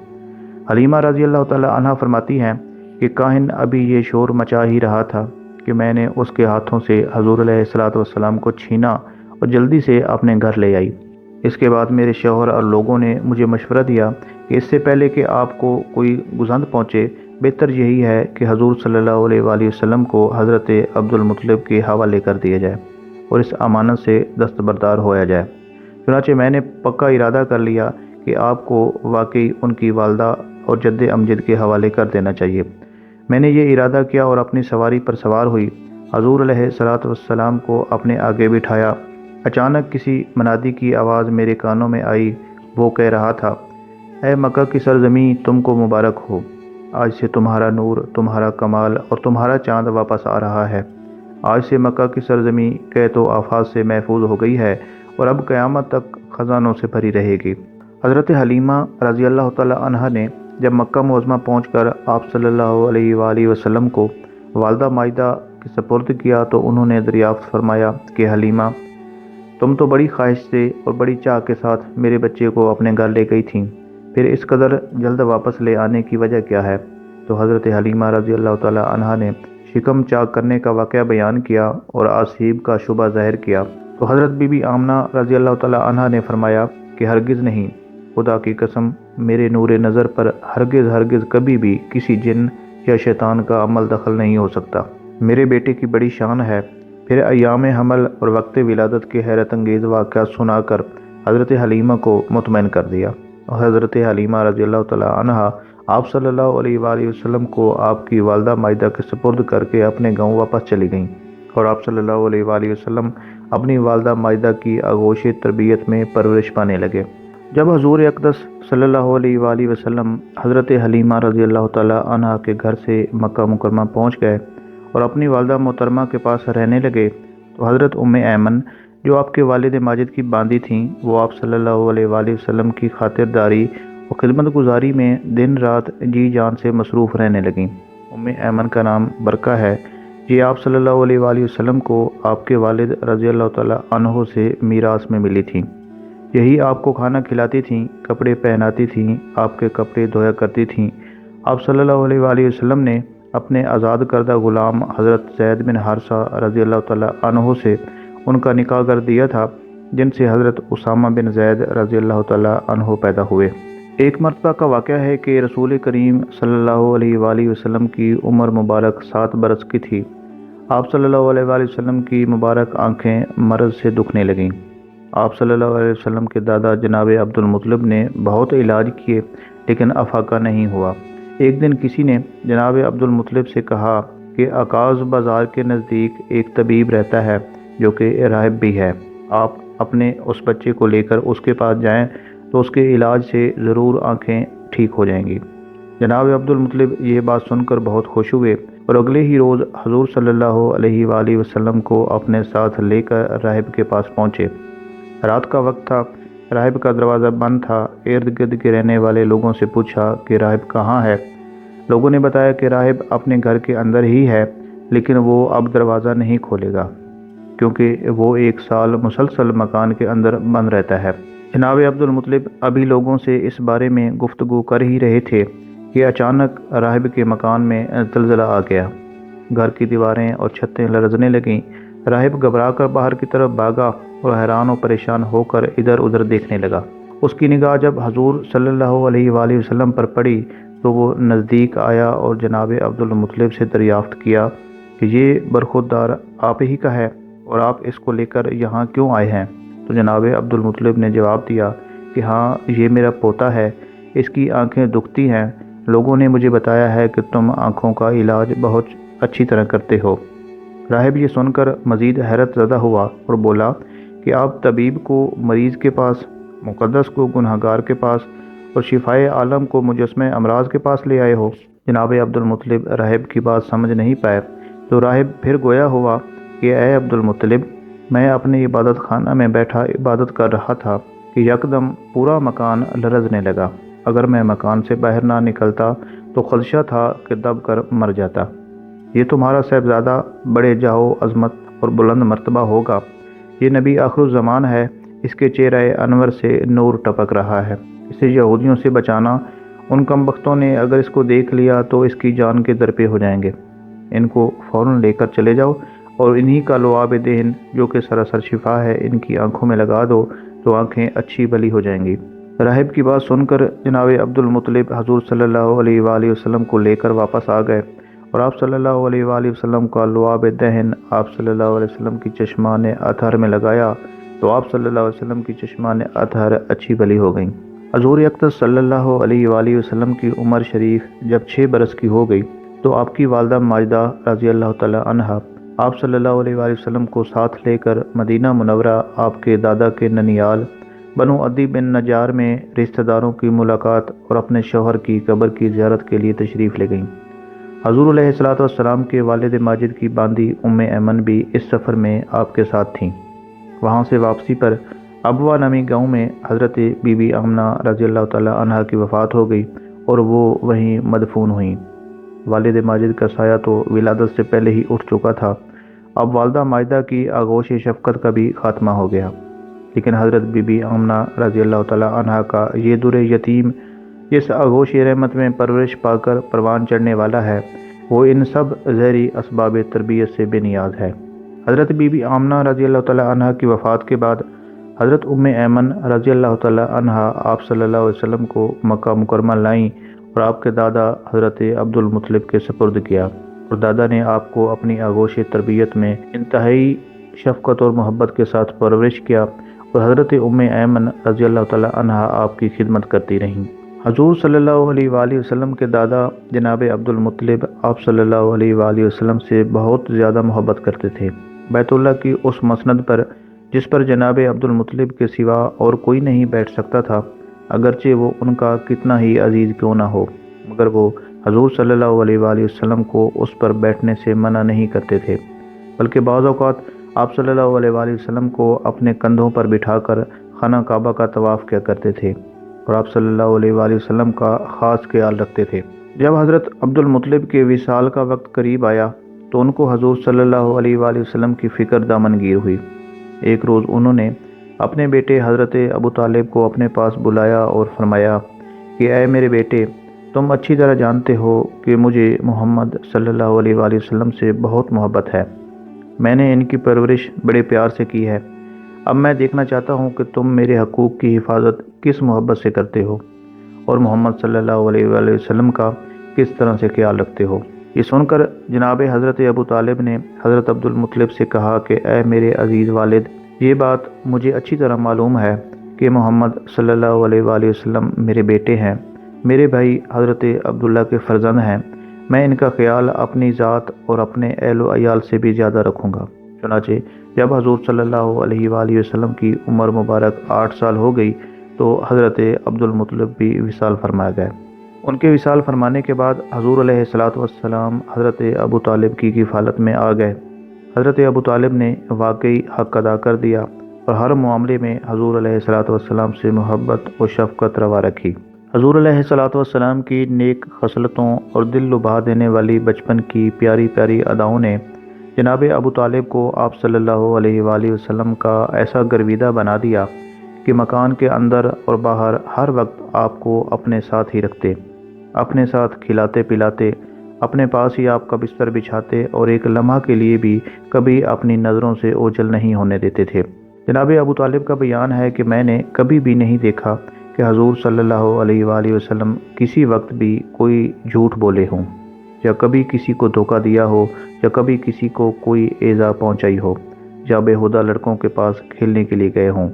حلیمہ رضی اللہ تعالی عنہا فرماتی ہیں کہ کاہن ابھی یہ شور مچا ہی رہا تھا کہ میں نے اس کے ہاتھوں سے حضور علیہ الصلاۃ والسلام کو چھینا اور جلدی سے اپنے گھر لے آئی۔ اس کے بعد میرے شوہر اور لوگوں نے مجھے مشورہ دیا کہ اس سے پہلے کہ آپ کو کوئی گزند پہنچے، بہتر یہی ہے کہ حضور صلی اللہ علیہ وآلہ وسلم کو حضرت عبد المطلب کے حوالے کر دیا جائے اور اس امانت سے دستبردار ہویا جائے۔ چنانچہ میں نے پکا ارادہ کر لیا کہ آپ کو واقعی ان کی والدہ اور جد امجد کے حوالے کر دینا چاہیے۔ میں نے یہ ارادہ کیا اور اپنی سواری پر سوار ہوئی، حضور علیہ الصلاۃ والسلام کو اپنے آگے بٹھایا۔ اچانک کسی منادی کی آواز میرے کانوں میں آئی۔ وہ کہہ رہا تھا، اے مکہ کی سرزمین، تم کو مبارک ہو، آج سے تمہارا نور، تمہارا کمال اور تمہارا چاند واپس آ رہا ہے۔ آج سے مکہ کی سرزمین قحط و آفات سے محفوظ ہو گئی ہے اور اب قیامت تک خزانوں سے بھری رہے گی۔ حضرت حلیمہ رضی اللہ تعالی عنہا نے جب مکہ معظمہ پہنچ کر آپ صلی اللہ علیہ وآلہ وسلم کو والدہ مائدہ کے سپرد کیا تو انہوں نے دریافت فرمایا کہ حلیمہ، تم تو بڑی خواہش سے اور بڑی چاہ کے ساتھ میرے بچے کو اپنے گھر لے گئی تھیں، پھر اس قدر جلد واپس لے آنے کی وجہ کیا ہے؟ تو حضرت حلیمہ رضی اللہ تعالی عنہا نے شکم چاک کرنے کا واقعہ بیان کیا اور آسیب کا شبہ ظاہر کیا۔ تو حضرت بی بی آمنہ رضی اللہ تعالی عنہا نے فرمایا کہ ہرگز نہیں، خدا کی قسم، میرے نور نظر پر ہرگز کبھی بھی کسی جن یا شیطان کا عمل دخل نہیں ہو سکتا۔ میرے بیٹے کی بڑی شان ہے۔ پھر ایام حمل اور وقت ولادت کے حیرت انگیز واقعات سنا کر حضرت حلیمہ کو مطمئن کر دیا، اور حضرت حلیمہ رضی اللہ تعالی عنہا آپ صلی اللہ علیہ وآلہ وسلم کو آپ کی والدہ مائدہ کے سپرد کر کے اپنے گاؤں واپس چلی گئیں، اور آپ صلی اللہ علیہ وآلہ وسلم اپنی والدہ مائدہ کی آغوش تربیت میں پرورش پانے لگے۔ جب حضور اقدس صلی اللہ علیہ وآلہ وسلم حضرت حلیمہ رضی اللہ تعالی عنہا کے گھر سے مکہ مکرمہ پہنچ گئے اور اپنی والدہ محترمہ کے پاس رہنے لگے تو حضرت ام ایمن، جو آپ کے والد ماجد کی باندی تھیں، وہ آپ صلی اللہ علیہ وآلہ وسلم کی خاطرداری اور خدمت گزاری میں دن رات جی جان سے مصروف رہنے لگیں۔ ام ایمن کا نام برکہ ہے، یہ آپ صلی اللہ علیہ وآلہ وسلم کو آپ کے والد رضی اللہ تعالی عنہ سے میراث میں ملی تھیں۔ یہی آپ کو کھانا کھلاتی تھیں، کپڑے پہناتی تھیں، آپ کے کپڑے دھویا کرتی تھیں۔ آپ صلی اللہ علیہ وآلہ وسلم نے اپنے آزاد کردہ غلام حضرت زید بن حارثہ رضی اللہ تعالی عنہ سے ان کا نکاح کر دیا تھا، جن سے حضرت اسامہ بن زید رضی اللہ تعالی عنہ پیدا ہوئے۔ ایک مرتبہ کا واقعہ ہے کہ رسول کریم صلی اللہ علیہ وآلہ وسلم کی عمر مبارک 7 برس کی تھی۔ آپ صلی اللہ علیہ وآلہ وسلم کی مبارک آنکھیں مرض سے دکھنے لگیں۔ آپ صلی اللہ علیہ وسلم کے دادا جناب عبد المطلب نے بہت علاج کیے لیکن افاقہ نہیں ہوا۔ ایک دن کسی نے جناب عبد المطلب سے کہا کہ عکاظ بازار کے نزدیک ایک طبیب رہتا ہے جو کہ راہب بھی ہے، آپ اپنے اس بچے کو لے کر اس کے پاس جائیں تو اس کے علاج سے ضرور آنکھیں ٹھیک ہو جائیں گی۔ جناب عبد المطلب یہ بات سن کر بہت خوش ہوئے اور اگلے ہی روز حضور صلی اللہ علیہ وآلہ وسلم کو اپنے ساتھ لے کر راہب کے پاس پہنچے۔ رات کا وقت تھا، راہب کا دروازہ بند تھا۔ ارد گرد کے رہنے والے لوگوں سے پوچھا کہ راہب کہاں ہے؟ لوگوں نے بتایا کہ راہب اپنے گھر کے اندر ہی ہے، لیکن وہ اب دروازہ نہیں کھولے گا کیونکہ وہ 1 سال مسلسل مکان کے اندر بند رہتا ہے۔ جناب عبد المطلب ابھی لوگوں سے اس بارے میں گفتگو کر ہی رہے تھے کہ اچانک راہب کے مکان میں زلزلہ آ گیا۔ گھر کی دیواریں اور چھتیں لرزنے لگیں۔ راہب گھبرا کر باہر کی طرف بھاگا اور حیران و پریشان ہو کر ادھر ادھر دیکھنے لگا۔ اس کی نگاہ جب حضور صلی اللہ علیہ وآلہ وسلم پر پڑی تو وہ نزدیک آیا اور جناب عبد المطلب سے دریافت کیا کہ یہ برخوردار آپ ہی کا ہے اور آپ اس کو لے کر یہاں کیوں آئے ہیں؟ تو جناب عبد المطلب نے جواب دیا کہ ہاں، یہ میرا پوتا ہے، اس کی آنکھیں دکھتی ہیں، لوگوں نے مجھے بتایا ہے کہ تم آنکھوں کا علاج بہت اچھی طرح کرتے ہو۔ راہب یہ سن کر مزید حیرت زدہ ہوا اور بولا کہ آپ طبیب کو مریض کے پاس، مقدس کو گنہگار کے پاس اور شفائے عالم کو مجسمہ امراض کے پاس لے آئے ہو۔ جناب عبد المطلب راہب کی بات سمجھ نہیں پائے تو راہب پھر گویا ہوا کہ اے عبد المطلب، میں اپنے عبادت خانہ میں بیٹھا عبادت کر رہا تھا کہ یکدم پورا مکان لرزنے لگا۔ اگر میں مکان سے باہر نہ نکلتا تو خدشہ تھا کہ دب کر مر جاتا۔ یہ تمہارا صاحبزادہ بڑے جاہ و عظمت اور بلند مرتبہ ہوگا، یہ نبی آخر الزمان ہے، اس کے چہرہ انور سے نور ٹپک رہا ہے، اسے یہودیوں سے بچانا، ان کم بختوں نے اگر اس کو دیکھ لیا تو اس کی جان کے در پہ ہو جائیں گے، ان کو فوراً لے کر چلے جاؤ اور انہی کا لعاب دہن جو کہ سراسر شفا ہے ان کی آنکھوں میں لگا دو تو آنکھیں اچھی بھلی ہو جائیں گی۔ راہب کی بات سن کر جناب عبد المطلب حضور صلی اللہ علیہ وآلہ وسلم کو لے کر واپس آ گئے اور آپ صلی اللہ علیہ وآلہ وسلم کا لعاب دہن آپ صلی اللہ علیہ وسلم کی چشمان اطہر میں لگایا تو آپ صلی اللہ علیہ وسلم کی چشمان اطہر اچھی بھلی ہو گئیں۔ حضور اقدس صلی اللہ علیہ وآلہ وسلم کی عمر شریف جب 6 برس کی ہو گئی تو آپ کی والدہ ماجدہ رضی اللہ تعالی عنہا آپ صلی اللہ علیہ وآلہ وسلم کو ساتھ لے کر مدینہ منورہ آپ کے دادا کے ننیال بنو عدی بن نجار میں رشتہ داروں کی ملاقات اور اپنے شوہر کی قبر کی زیارت کے لیے تشریف لے گئیں۔ حضور علیہ الصلوۃ والسلام کے والد ماجد کی باندی ام ایمن بھی اس سفر میں آپ کے ساتھ تھیں۔ وہاں سے واپسی پر ابوا نامی گاؤں میں حضرت بی بی آمنہ رضی اللہ تعالی عنہا کی وفات ہو گئی اور وہ وہیں مدفون ہوئیں۔ والد ماجد کا سایہ تو ولادت سے پہلے ہی اٹھ چکا تھا، اب والدہ ماجدہ کی آغوش شفقت کا بھی خاتمہ ہو گیا، لیکن حضرت بی بی آمنہ رضی اللہ تعالی عنہا کا یہ در یتیم جس آغوش رحمت میں پرورش پا کر پروان چڑھنے والا ہے، وہ ان سب ظاہری اسباب تربیت سے بے نیاز ہے۔ حضرت بی بی آمنہ رضی اللہ تعالی عنہا کی وفات کے بعد حضرت ام ایمن رضی اللہ تعالی عنہا آپ صلی اللہ علیہ وسلم کو مکہ مکرمہ لائیں اور آپ کے دادا حضرت عبد المطلب کے سپرد کیا، اور دادا نے آپ کو اپنی آغوش تربیت میں انتہائی شفقت اور محبت کے ساتھ پرورش کیا، اور حضرت ام ایمن رضی اللہ تعالی عنہا آپ کی خدمت کرتی رہیں۔ حضور صلی اللہ علیہ وآلہ وسلم کے دادا جناب عبد المطلب آپ صلی اللہ علیہ وآلہ وسلم سے بہت زیادہ محبت کرتے تھے۔ بیت اللہ کی اس مسند پر جس پر جناب عبد المطلب کے سوا اور کوئی نہیں بیٹھ سکتا تھا، اگرچہ وہ ان کا کتنا ہی عزیز کیوں نہ ہو، مگر وہ حضور صلی اللہ علیہ وآلہ وسلم کو اس پر بیٹھنے سے منع نہیں کرتے تھے، بلکہ بعض اوقات آپ صلی اللہ علیہ وآلہ وسلم کو اپنے کندھوں پر بٹھا کر خانہ کعبہ کا طواف کیا کرتے تھے اور آپ صلی اللہ علیہ وآلہ وسلم کا خاص خیال رکھتے تھے۔ جب حضرت عبد المطلب کے وصال کا وقت قریب آیا تو ان کو حضور صلی اللہ علیہ وآلہ وسلم کی فکر دامنگیر ہوئی۔ ایک روز انہوں نے اپنے بیٹے حضرت ابو طالب کو اپنے پاس بلایا اور فرمایا کہ اے میرے بیٹے، تم اچھی طرح جانتے ہو کہ مجھے محمد صلی اللہ علیہ وآلہ وسلم سے بہت محبت ہے، میں نے ان کی پرورش بڑے پیار سے کی ہے، اب میں دیکھنا چاہتا ہوں کہ تم میرے حقوق کی حفاظت کس محبت سے کرتے ہو اور محمد صلی اللہ علیہ وآلہ وسلم کا کس طرح سے خیال رکھتے ہو۔ یہ سن کر جناب حضرت ابو طالب نے حضرت عبد المطلب سے کہا کہ اے میرے عزیز والد، یہ بات مجھے اچھی طرح معلوم ہے کہ محمد صلی اللہ علیہ وآلہ وسلم میرے بیٹے ہیں، میرے بھائی حضرت عبداللہ کے فرزند ہیں، میں ان کا خیال اپنی ذات اور اپنے اہل و عیال سے بھی زیادہ رکھوں گا۔ چنانچہ جب حضور صلی اللہ علیہ وآلہ وسلم کی عمر مبارک 8 سال ہو گئی تو حضرت عبد المطلب بھی وصال فرما گئے۔ ان کے وصال فرمانے کے بعد حضور علیہ الصلوۃ والسلام حضرت ابو طالب کی کفالت میں آ گئے۔ حضرت ابو طالب نے واقعی حق ادا کر دیا اور ہر معاملے میں حضور علیہ الصلوۃ والسلام سے محبت و شفقت روا رکھی۔ حضور علیہ الصلوۃ والسلام کی نیک خصلتوں اور دل لبھا دینے والی بچپن کی پیاری پیاری اداؤں نے جناب ابو طالب کو آپ صلی اللہ علیہ وآلہ وسلم کا ایسا گرویدہ بنا دیا کہ مکان کے اندر اور باہر ہر وقت آپ کو اپنے ساتھ ہی رکھتے، اپنے ساتھ کھلاتے پلاتے، اپنے پاس ہی آپ کا بستر بچھاتے اور ایک لمحہ کے لیے بھی کبھی اپنی نظروں سے اوجھل نہیں ہونے دیتے تھے۔ جناب ابو طالب کا بیان ہے کہ میں نے کبھی بھی نہیں دیکھا کہ حضور صلی اللہ علیہ وآلہ وسلم کسی وقت بھی کوئی جھوٹ بولے ہوں، یا کبھی کسی کو دھوکہ دیا ہو، یا کبھی کسی کو کوئی ایذا پہنچائی ہو، یا بےہودہ لڑکوں کے پاس کھیلنے کے لیے گئے ہوں،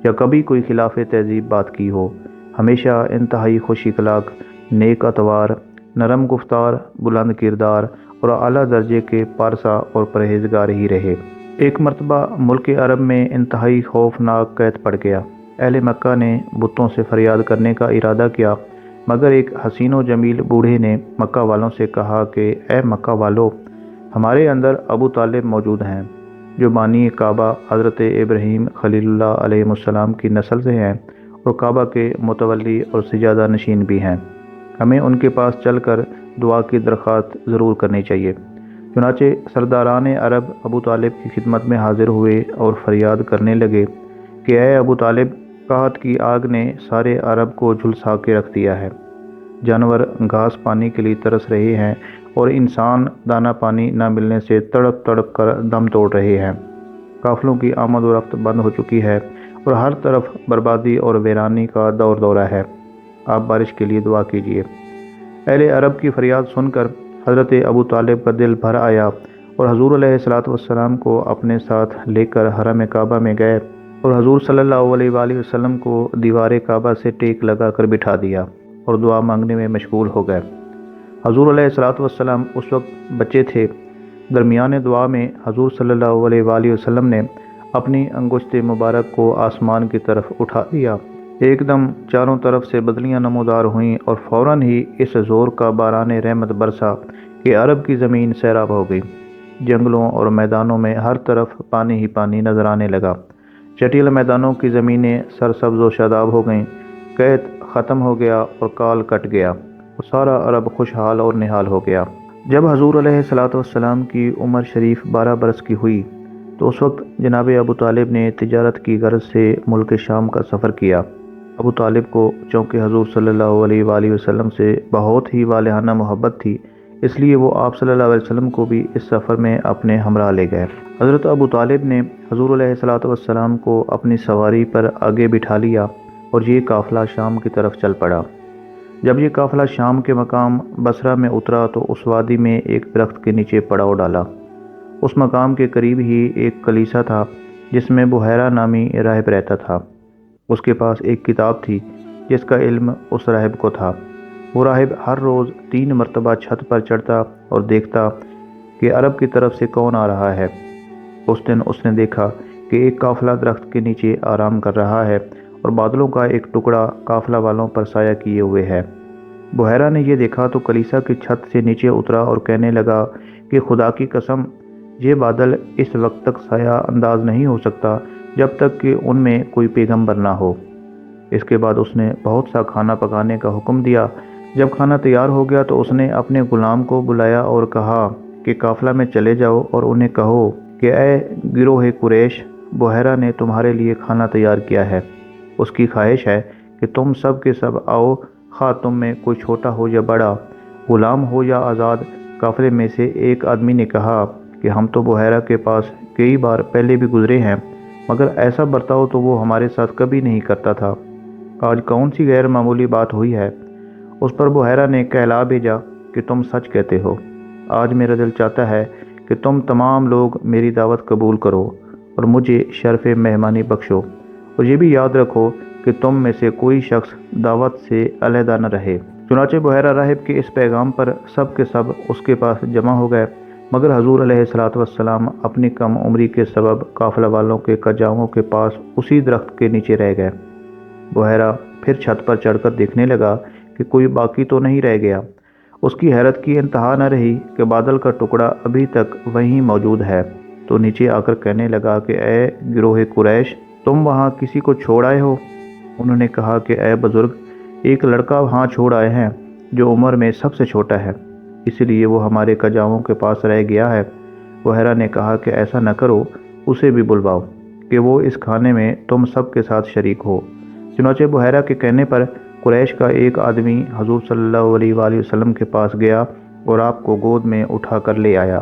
یا کبھی کوئی خلاف تہذیب بات کی ہو۔ ہمیشہ انتہائی خوش اخلاق، نیک اتوار، نرم گفتار، بلند کردار اور اعلیٰ درجے کے پارسا اور پرہیزگار ہی رہے۔ ایک مرتبہ ملک عرب میں انتہائی خوفناک قحط پڑ گیا۔ اہل مکہ نے بتوں سے فریاد کرنے کا ارادہ کیا، مگر ایک حسین و جمیل بوڑھے نے مکہ والوں سے کہا کہ اے مکہ والو، ہمارے اندر ابو طالب موجود ہیں جو بانی کعبہ حضرت ابراہیم خلیل اللہ علیہ السلام کی نسل سے ہیں اور کعبہ کے متولی اور سجادہ نشین بھی ہیں، ہمیں ان کے پاس چل کر دعا کی درخواست ضرور کرنی چاہیے۔ چنانچہ سرداران عرب ابو طالب کی خدمت میں حاضر ہوئے اور فریاد کرنے لگے کہ اے ابو طالب، قحط کی آگ نے سارے عرب کو جھلسا کے رکھ دیا ہے، جانور گھاس پانی کے لیے ترس رہے ہیں اور انسان دانہ پانی نہ ملنے سے تڑپ تڑپ کر دم توڑ رہے ہیں، قافلوں کی آمد و رفت بند ہو چکی ہے اور ہر طرف بربادی اور ویرانی کا دور دورہ ہے، آپ بارش کے لیے دعا کیجیے۔ اہل عرب کی فریاد سن کر حضرت ابو طالب کا دل بھر آیا اور حضور علیہ الصلوۃ والسلام کو اپنے ساتھ لے کر حرم کعبہ میں گئے اور حضور صلی اللہ علیہ وآلہ وسلم کو دیوار کعبہ سے ٹیک لگا کر بٹھا دیا اور دعا مانگنے میں مشغول ہو گئے۔ حضور علیہ الصلوۃ والسلام اس وقت بچے تھے۔ درمیان دعا میں حضور صلی اللہ علیہ وآلہ وسلم نے اپنی انگشت مبارک کو آسمان کی طرف اٹھا دیا۔ ایک دم چاروں طرف سے بدلیاں نمودار ہوئیں اور فوراً ہی اس زور کا باران رحمت برسا کہ عرب کی زمین سیراب ہو گئی۔ جنگلوں اور میدانوں میں ہر طرف پانی ہی پانی نظر آنے لگا۔ چٹیل میدانوں کی زمینیں سرسبز و شاداب ہو گئیں۔ قحط ختم ہو گیا اور کال کٹ گیا اور سارا عرب خوشحال اور نہال ہو گیا۔ جب حضور علیہ الصلوۃ والسلام کی عمر شریف 12 برس کی ہوئی تو اس وقت جناب ابو طالب نے تجارت کی غرض سے ملک شام کا سفر کیا۔ ابو طالب کو چونکہ حضور صلی اللہ علیہ وآلہ وسلم سے بہت ہی والہانہ محبت تھی، اس لیے وہ آپ صلی اللہ علیہ وسلم کو بھی اس سفر میں اپنے ہمراہ لے گئے۔ حضرت ابو طالب نے حضور علیہ الصلوۃ والسلام کو اپنی سواری پر آگے بٹھا لیا اور یہ قافلہ شام کی طرف چل پڑا۔ جب یہ قافلہ شام کے مقام بصرہ میں اترا تو اس وادی میں ایک درخت کے نیچے پڑاؤ ڈالا۔ اس مقام کے قریب ہی ایک کلیسا تھا جس میں بحیرہ نامی راہب رہتا تھا۔ اس کے پاس ایک کتاب تھی جس کا علم اس راہب کو تھا۔ وہ راہب ہر روز 3 مرتبہ چھت پر چڑھتا اور دیکھتا کہ عرب کی طرف سے کون آ رہا ہے۔ اس دن اس نے دیکھا کہ ایک قافلہ درخت کے نیچے آرام کر رہا ہے اور بادلوں کا ایک ٹکڑا قافلہ والوں پر سایہ کیے ہوئے ہے۔ بحیرہ نے یہ دیکھا تو کلیسا کی چھت سے نیچے اترا اور کہنے لگا کہ خدا کی قسم، یہ بادل اس وقت تک سایہ انداز نہیں ہو سکتا جب تک کہ ان میں کوئی پیغمبر نہ ہو۔ اس کے بعد اس نے بہت سا کھانا پکانے کا حکم دیا۔ جب کھانا تیار ہو گیا تو اس نے اپنے غلام کو بلایا اور کہا کہ قافلہ میں چلے جاؤ اور انہیں کہو کہ اے گروہ قریش، بحیرہ نے تمہارے لیے کھانا تیار کیا ہے۔ اس کی خواہش ہے کہ تم سب کے سب آؤ، خواہ تم میں کوئی چھوٹا ہو یا بڑا، غلام ہو یا آزاد۔ قافلے میں سے ایک آدمی نے کہا کہ ہم تو بحیرہ کے پاس کئی بار پہلے بھی گزرے ہیں، مگر ایسا برتاؤ تو وہ ہمارے ساتھ کبھی نہیں کرتا تھا۔ آج کون سی غیر معمولی بات ہوئی ہے؟ اس پر بحیرہ نے کہلا بھیجا کہ تم سچ کہتے ہو۔ آج میرا دل چاہتا ہے کہ تم تمام لوگ میری دعوت قبول کرو اور مجھے شرف مہمانی بخشو، اور یہ بھی یاد رکھو کہ تم میں سے کوئی شخص دعوت سے علیحدہ نہ رہے۔ چنانچہ بحیرہ راہب کے اس پیغام پر سب کے سب اس کے پاس جمع ہو گئے، مگر حضور علیہ الصلوۃ والسلام اپنی کم عمری کے سبب قافلہ والوں کے کجاووں کے پاس اسی درخت کے نیچے رہ گئے۔ بحیرہ پھر چھت پر چڑھ کر دیکھنے لگا کہ کوئی باقی تو نہیں رہ گیا۔ اس کی حیرت کی انتہا نہ رہی کہ بادل کا ٹکڑا ابھی تک وہیں موجود ہے، تو نیچے آ کر کہنے لگا کہ اے گروہ قریش، تم وہاں کسی کو چھوڑ آئے ہو؟ انہوں نے کہا کہ اے بزرگ، ایک لڑکا وہاں چھوڑ آئے ہیں جو عمر میں سب سے چھوٹا ہے، اس لیے وہ ہمارے کجاووں کے پاس رہ گیا ہے۔ بحیرہ نے کہا کہ ایسا نہ کرو، اسے بھی بلواؤ کہ وہ اس کھانے میں تم سب کے ساتھ شریک ہو۔ چنانچہ بحیرہ کے کہنے پر قریش کا ایک آدمی حضور صلی اللہ علیہ وآلہ وسلم کے پاس گیا اور آپ کو گود میں اٹھا کر لے آیا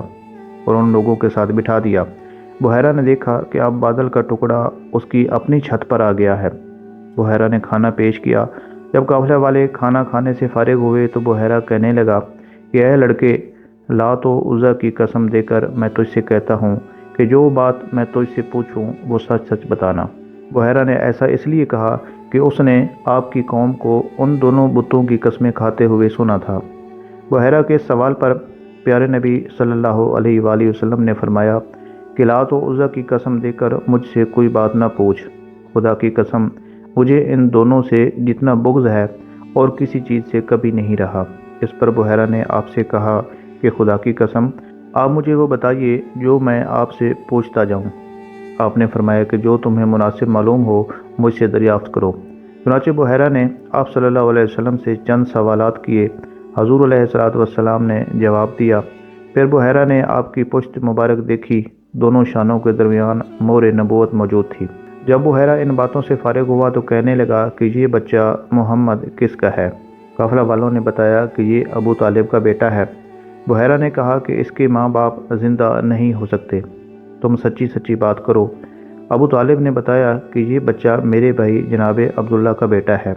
اور ان لوگوں کے ساتھ بٹھا دیا۔ بحیرہ نے دیکھا کہ اب بادل کا ٹکڑا اس کی اپنی چھت پر آ گیا ہے۔ بحیرہ نے کھانا پیش کیا۔ جب قافلہ والے کھانا کھانے سے فارغ ہوئے تو بحیرہ کہنے لگا کہ اے لڑکے، لات و عزیٰ کی قسم دے کر میں تجھ سے کہتا ہوں کہ جو بات میں تجھ سے پوچھوں وہ سچ سچ بتانا۔ بحیرہ نے ایسا اس لیے کہا کہ اس نے آپ کی قوم کو ان دونوں بتوں کی قسمیں کھاتے ہوئے سنا تھا۔ بحیرہ کے سوال پر پیارے نبی صلی اللہ علیہ وآلہ وسلم نے فرمایا کہ لات و عزیٰ کی قسم دے کر مجھ سے کوئی بات نہ پوچھ۔ خدا کی قسم، مجھے ان دونوں سے جتنا بغض ہے اور کسی چیز سے کبھی نہیں رہا۔ اس پر بحیرہ نے آپ سے کہا کہ خدا کی قسم، آپ مجھے وہ بتائیے جو میں آپ سے پوچھتا جاؤں۔ آپ نے فرمایا کہ جو تمہیں مناسب معلوم ہو مجھ سے دریافت کرو۔ چنانچہ بحیرہ نے آپ صلی اللہ علیہ وسلم سے چند سوالات کیے۔ حضور علیہ الصلوۃ والسلام نے جواب دیا۔ پھر بحیرہ نے آپ کی پشت مبارک دیکھی، دونوں شانوں کے درمیان مہر نبوت موجود تھی۔ جب بحیرہ ان باتوں سے فارغ ہوا تو کہنے لگا کہ یہ بچہ محمد کس کا ہے؟ قافلہ والوں نے بتایا کہ یہ ابو طالب کا بیٹا ہے۔ بحیرہ نے کہا کہ اس کے ماں باپ زندہ نہیں ہو سکتے، تم سچی سچی بات کرو۔ ابو طالب نے بتایا کہ یہ بچہ میرے بھائی جناب عبداللہ کا بیٹا ہے،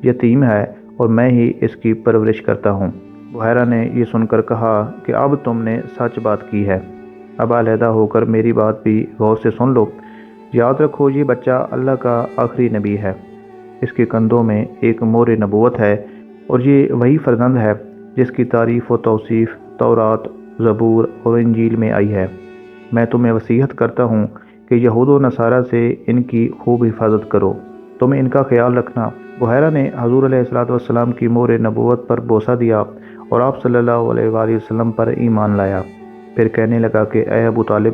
یتیم ہے اور میں ہی اس کی پرورش کرتا ہوں۔ بحیرہ نے یہ سن کر کہا کہ اب تم نے سچ بات کی ہے، اب علیحدہ ہو کر میری بات بھی غور سے سن لو۔ یاد رکھو، یہ بچہ اللہ کا آخری نبی ہے، اس کے کندھوں میں ایک مہر نبوت ہے اور یہ وہی فرزند ہے جس کی تعریف و توصیف تورات، زبور اور انجیل میں آئی ہے۔ میں تمہیں وصیت کرتا ہوں کہ یہود و نصارہ سے ان کی خوب حفاظت کرو، تم ان کا خیال رکھنا۔ بحیرہ نے حضور علیہ السلام کی مہر نبوت پر بوسہ دیا اور آپ صلی اللہ علیہ وآلہ وسلم پر ایمان لایا۔ پھر کہنے لگا کہ اے ابو طالب،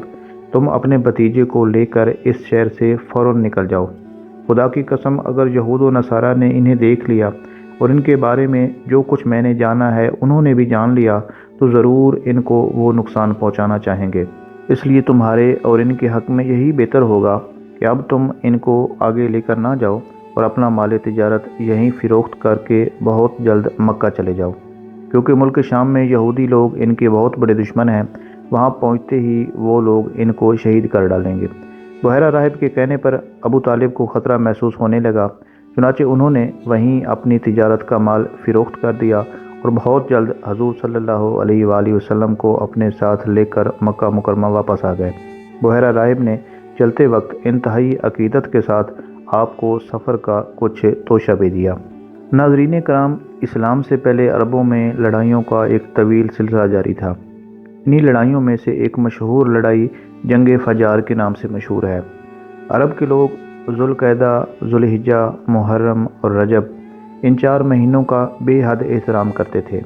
تم اپنے بھتیجے کو لے کر اس شہر سے فوراً نکل جاؤ۔ خدا کی قسم، اگر یہود و نصارہ نے انہیں دیکھ لیا اور ان کے بارے میں جو کچھ میں نے جانا ہے انہوں نے بھی جان لیا تو ضرور ان کو وہ نقصان پہنچانا چاہیں گے۔ اس لیے تمہارے اور ان کے حق میں یہی بہتر ہوگا کہ اب تم ان کو آگے لے کر نہ جاؤ اور اپنا مال تجارت یہیں فروخت کر کے بہت جلد مکہ چلے جاؤ، کیونکہ ملک شام میں یہودی لوگ ان کے بہت بڑے دشمن ہیں، وہاں پہنچتے ہی وہ لوگ ان کو شہید کر ڈالیں گے۔ بحیرہ راہب کے کہنے پر ابو طالب کو خطرہ محسوس ہونے لگا، چنانچہ انہوں نے وہیں اپنی تجارت کا مال فروخت کر دیا اور بہت جلد حضور صلی اللہ علیہ وآلہ وسلم کو اپنے ساتھ لے کر مکہ مکرمہ واپس آ گئے۔ بحیرہ راہب نے چلتے وقت انتہائی عقیدت کے ساتھ آپ کو سفر کا کچھ توشہ بھی دیا۔ ناظرین کرام، اسلام سے پہلے عربوں میں لڑائیوں کا ایک طویل سلسلہ جاری تھا۔ انہی لڑائیوں میں سے ایک مشہور لڑائی جنگ فجار کے نام سے مشہور ہے۔ عرب کے لوگ ذوالقعدہ، ذوالحجہ، محرم اور رجب، ان 4 مہینوں کا بے حد احترام کرتے تھے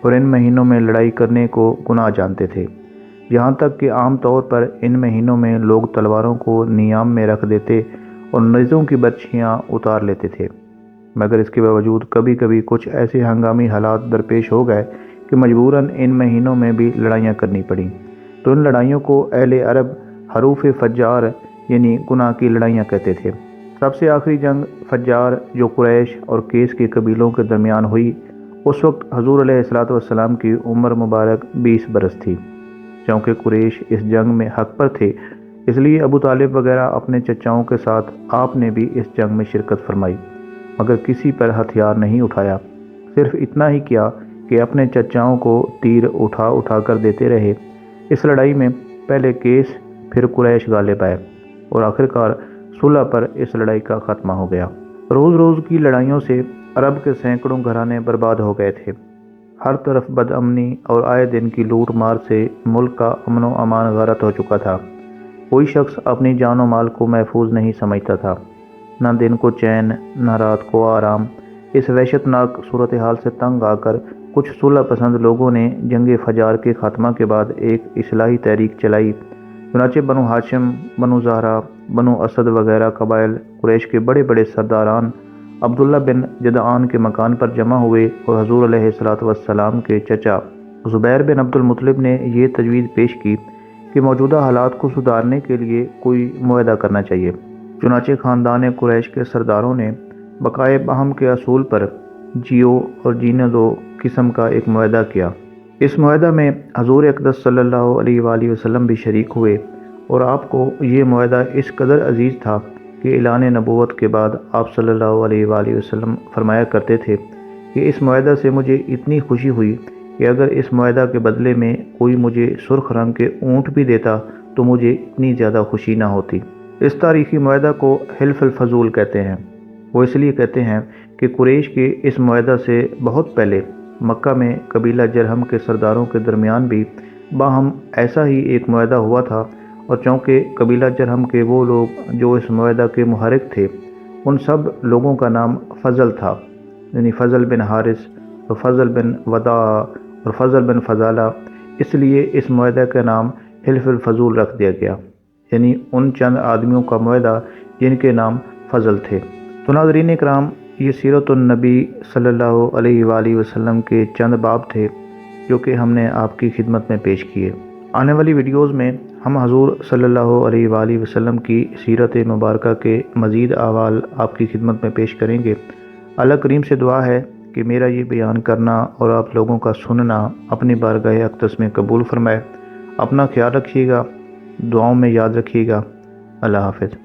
اور ان مہینوں میں لڑائی کرنے کو گناہ جانتے تھے، یہاں تک کہ عام طور پر ان مہینوں میں لوگ تلواروں کو نیام میں رکھ دیتے اور نیزوں کی برچھیاں اتار لیتے تھے۔ مگر اس کے باوجود کبھی کبھی کچھ ایسے ہنگامی حالات درپیش ہو گئے کہ مجبوراً ان مہینوں میں بھی لڑائیاں کرنی پڑیں، تو ان لڑائیوں کو اہل عرب حروف فجار یعنی گناہ کی لڑائیاں کہتے تھے۔ سب سے آخری جنگ فجار جو قریش اور کیس کے قبیلوں کے درمیان ہوئی، اس وقت حضور علیہ السلام کی عمر مبارک 20 برس تھی۔ چونکہ قریش اس جنگ میں حق پر تھے، اس لیے ابو طالب وغیرہ اپنے چچاؤں کے ساتھ آپ نے بھی اس جنگ میں شرکت فرمائی، مگر کسی پر ہتھیار نہیں اٹھایا، صرف اتنا ہی کیا کہ اپنے چچاؤں کو تیر اٹھا اٹھا کر دیتے رہے۔ اس لڑائی میں پہلے کیس پھر قریش غالب آئے اور آخرکار صلح پر اس لڑائی کا خاتمہ ہو گیا۔ روز روز کی لڑائیوں سے عرب کے سینکڑوں گھرانے برباد ہو گئے تھے، ہر طرف بد امنی اور آئے دن کی لوٹ مار سے ملک کا امن و امان غارت ہو چکا تھا۔ کوئی شخص اپنی جان و مال کو محفوظ نہیں سمجھتا تھا، نہ دن کو چین نہ رات کو آرام۔ اس وحشت ناک صورتحال سے تنگ آ کر کچھ صلح پسند لوگوں نے جنگ فجار کے خاتمہ کے بعد ایک اصلاحی تحریک چلائی۔ چنانچہ بنو ہاشم، بنو زہرہ، بنو اسد وغیرہ قبائل قریش کے بڑے بڑے سرداران عبداللہ بن جدعان کے مکان پر جمع ہوئے اور حضور علیہ السلام کے چچا زبیر بن عبد المطلب نے یہ تجویز پیش کی کہ موجودہ حالات کو سدھارنے کے لیے کوئی معاہدہ کرنا چاہیے۔ چنانچہ خاندان قریش کے سرداروں نے بقائے باہم کے اصول پر جیو اور جینے دو قسم کا ایک معاہدہ کیا۔ اس معاہدہ میں حضور اقدس صلی اللہ علیہ وآلہ وسلم بھی شریک ہوئے اور آپ کو یہ معاہدہ اس قدر عزیز تھا کہ اعلان نبوت کے بعد آپ صلی اللہ علیہ وآلہ وسلم فرمایا کرتے تھے کہ اس معاہدہ سے مجھے اتنی خوشی ہوئی کہ اگر اس معاہدہ کے بدلے میں کوئی مجھے سرخ رنگ کے اونٹ بھی دیتا تو مجھے اتنی زیادہ خوشی نہ ہوتی۔ اس تاریخی معاہدہ کو حلف الفضول کہتے ہیں۔ وہ اس لیے کہتے ہیں کہ قریش کے اس معاہدہ سے بہت پہلے مکہ میں قبیلہ جرہم کے سرداروں کے درمیان بھی باہم ایسا ہی ایک معاہدہ ہوا تھا، اور چونکہ قبیلہ جرہم کے وہ لوگ جو اس معاہدہ کے محرک تھے ان سب لوگوں کا نام فضل تھا، یعنی فضل بن حارث اور فضل بن وداع اور فضل بن فضالہ، اس لیے اس معاہدہ کا نام حلف الفضول رکھ دیا گیا، یعنی ان چند آدمیوں کا معاہدہ جن کے نام فضل تھے۔ تو ناظرین اکرام، یہ سیرت النبی صلی اللہ علیہ وآلہ وسلم کے چند باب تھے جو کہ ہم نے آپ کی خدمت میں پیش کیے۔ آنے والی ویڈیوز میں ہم حضور صلی اللہ علیہ وآلہ وسلم کی سیرت مبارکہ کے مزید احوال آپ کی خدمت میں پیش کریں گے۔ اللہ کریم سے دعا ہے کہ میرا یہ بیان کرنا اور آپ لوگوں کا سننا اپنی بارگاہ اقدس میں قبول فرمائے۔ اپنا خیال رکھیے گا، دعاؤں میں یاد رکھیے گا۔ اللہ حافظ۔